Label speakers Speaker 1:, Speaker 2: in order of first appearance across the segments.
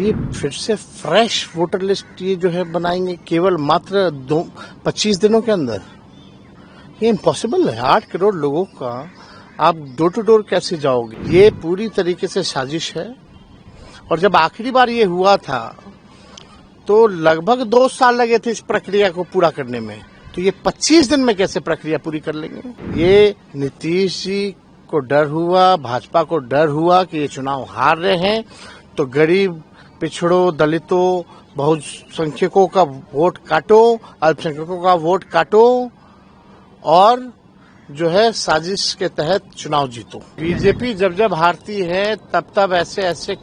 Speaker 1: ये फिर से फ्रेश वोटर लिस्ट ये जो है बनाएंगे केवल मात्र 25 दिनों के अंदर। ये इम्पॉसिबल है। 8 करोड़ लोगों का आप डोर टू डोर कैसे जाओगे? ये पूरी तरीके से साजिश है। और जब आखिरी बार ये हुआ था तो लगभग 2 साल लगे थे इस प्रक्रिया को पूरा करने में, तो ये 25 दिन में कैसे प्रक्रिया पूरी कर लेंगे? ये नीतीश जी को डर हुआ, भाजपा को डर हुआ कि ये चुनाव हार रहे हैं तो गरीब, पिछड़ों, दलितों, बहुसंख्यकों का वोट काटो, अल्पसंख्यकों का वोट काटो और जो है साजिश के तहत चुनाव जीतो। बीजेपी जब जब हारती है तब तब ऐसे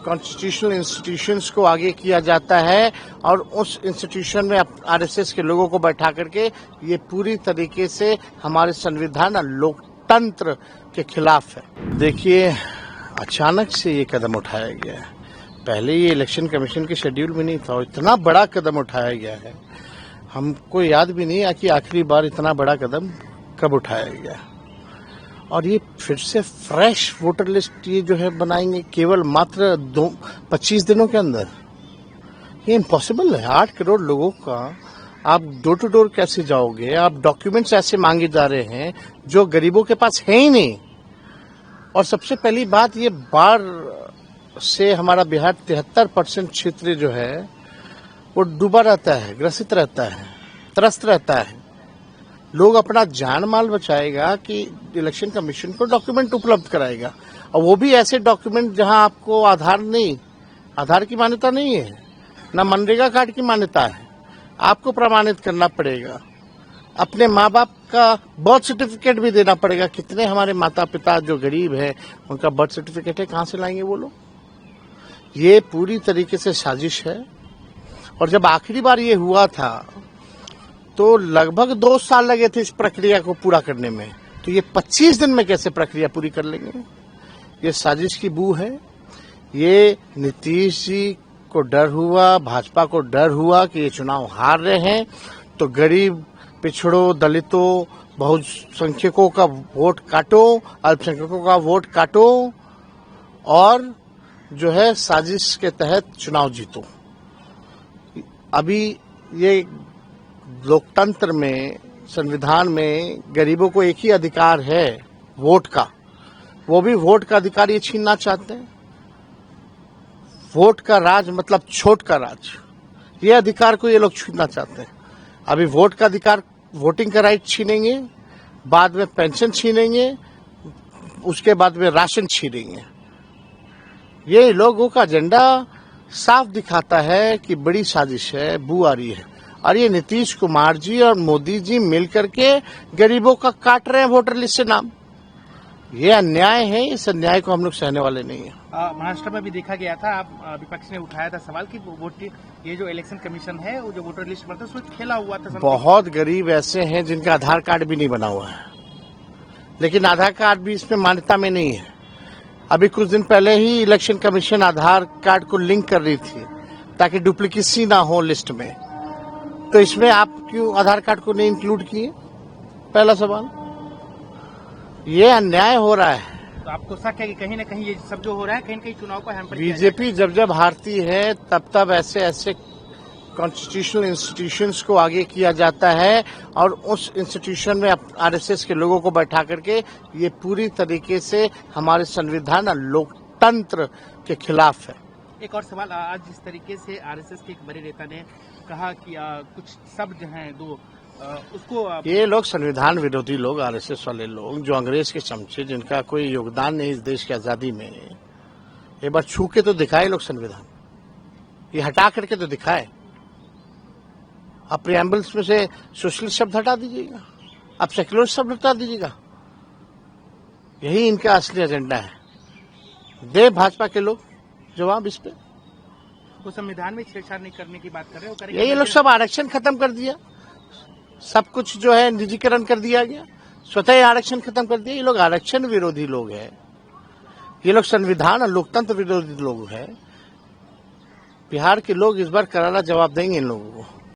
Speaker 1: कॉन्स्टिट्यूशनल इंस्टीट्यूशंस को आगे किया जाता है और उस इंस्टीट्यूशन में आरएसएस के लोगों को बैठा करके ये पूरी तरीके से हमारे संविधान और लोकतंत्र के खिलाफ है। देखिए, अचानक से ये कदम उठाया गया है। पहले ये इलेक्शन कमीशन के शेड्यूल में नहीं था और इतना बड़ा कदम उठाया गया है, हमको याद भी नहीं है कि आखिरी बार इतना बड़ा कदम कब उठाया गया। और ये फिर से फ्रेश वोटर लिस्ट ये जो है बनाएंगे केवल मात्र 25 दिनों के अंदर। ये इम्पॉसिबल है। 8 करोड़ लोगों का आप डोर टू डोर कैसे जाओगे? आप डॉक्यूमेंट्स ऐसे मांगे जा रहे हैं जो गरीबों के पास है ही नहीं। और सबसे पहली बात, ये बाढ़ से हमारा बिहार 73% क्षेत्र जो है वो डूबा रहता है, ग्रसित रहता है, त्रस्त रहता है। लोग अपना जान माल बचाएगा कि इलेक्शन कमीशन को डॉक्यूमेंट उपलब्ध कराएगा, और वो भी ऐसे डॉक्यूमेंट जहां आपको आधार की मान्यता नहीं है, ना मनरेगा कार्ड की मान्यता है। आपको प्रमाणित करना पड़ेगा, अपने माँ बाप का बर्थ सर्टिफिकेट भी देना पड़ेगा। कितने हमारे माता पिता जो गरीब है उनका बर्थ सर्टिफिकेट है, कहाँ से लाएंगे वो लोग? ये पूरी तरीके से साजिश है। और जब आखिरी बार ये हुआ था तो लगभग 2 साल लगे थे इस प्रक्रिया को पूरा करने में, तो ये 25 दिन में कैसे प्रक्रिया पूरी कर लेंगे? ये साजिश की बू है। ये नीतीश जी को डर हुआ, भाजपा को डर हुआ कि ये चुनाव हार रहे हैं तो गरीब, पिछड़ों, दलितों, बहुसंख्यकों का वोट काटो, अल्पसंख्यकों का वोट काटो और जो है साजिश के तहत चुनाव जीतो। अभी ये लोकतंत्र में, संविधान में गरीबों को एक ही अधिकार है, वोट का। वो भी वोट का अधिकार ये छीनना चाहते हैं। वोट का राज मतलब छोट का राज, ये अधिकार को ये लोग छीनना चाहते हैं। अभी वोट का अधिकार, वोटिंग का राइट छीनेंगे, बाद में पेंशन छीनेंगे, उसके बाद में राशन छीनेंगे। ये लोगों का एजेंडा साफ दिखाता है कि बड़ी साजिश है, बू आ रही है। और ये नीतीश कुमार जी और मोदी जी मिलकर के गरीबों का काट रहे हैं वोटर लिस्ट से नाम। ये अन्याय है, इस अन्याय को हम लोग सहने वाले नहीं है।
Speaker 2: महाराष्ट्र में भी देखा गया था, आप विपक्ष ने उठाया था सवाल कि ये जो इलेक्शन कमीशन है वो जो वोटर लिस्ट बनता है उसमें खेला हुआ था।
Speaker 1: बहुत गरीब ऐसे हैं जिनका आधार कार्ड भी नहीं बना हुआ है, लेकिन आधार कार्ड भी इसमें मान्यता में नहीं है। अभी कुछ दिन पहले ही इलेक्शन कमीशन आधार कार्ड को लिंक कर रही थी ताकि डुप्लीकेसी ना हो लिस्ट में, तो इसमें आप क्यों आधार कार्ड को नहीं इंक्लूड किए? पहला सवाल। ये अन्याय हो रहा है।
Speaker 2: तो आपको शक है कि कहीं ना कहीं ये सब जो हो रहा है कहीं ना कहीं चुनाव को हैम्पर?
Speaker 1: बीजेपी जब जब हारती है तब तब ऐसे कॉन्स्टिट्यूशनल इंस्टीट्यूशंस को आगे किया जाता है और उस इंस्टीट्यूशन में आरएसएस के लोगों को बैठा करके ये पूरी तरीके से हमारे संविधान और लोकतंत्र के खिलाफ है।
Speaker 2: एक और सवाल, आज जिस तरीके से आरएसएस के एक बड़े नेता ने कहा कि कुछ शब्द हैं दो उसको
Speaker 1: ये लोग संविधान विरोधी लोग, आरएसएस वाले लोग जो अंग्रेज के चमचे, जिनका कोई योगदान नहीं इस देश की आजादी में, एक बार छू के तो दिखाए लोग संविधान, ये हटा करके तो दिखाए। आप प्रिएम्बल्स में से सोशलिस्ट शब्द हटा दीजिएगा, आप सेक्युलर शब्द हटा दीजिएगा। यही इनका असली एजेंडा है। दे भाजपा के लोग जवाब इस पे।
Speaker 2: वो संविधान में छेड़छाड़ नहीं करने की बात कर रहे हो।
Speaker 1: ये लोग सब आरक्षण खत्म कर दिया, सब कुछ जो है निजीकरण कर दिया गया, स्वतः आरक्षण खत्म कर दिया। ये लोग आरक्षण विरोधी लोग हैं, ये लोग संविधान और लोकतंत्र विरोधी लोग हैं। बिहार के लोग इस बार करारा जवाब देंगे इन लोगों को।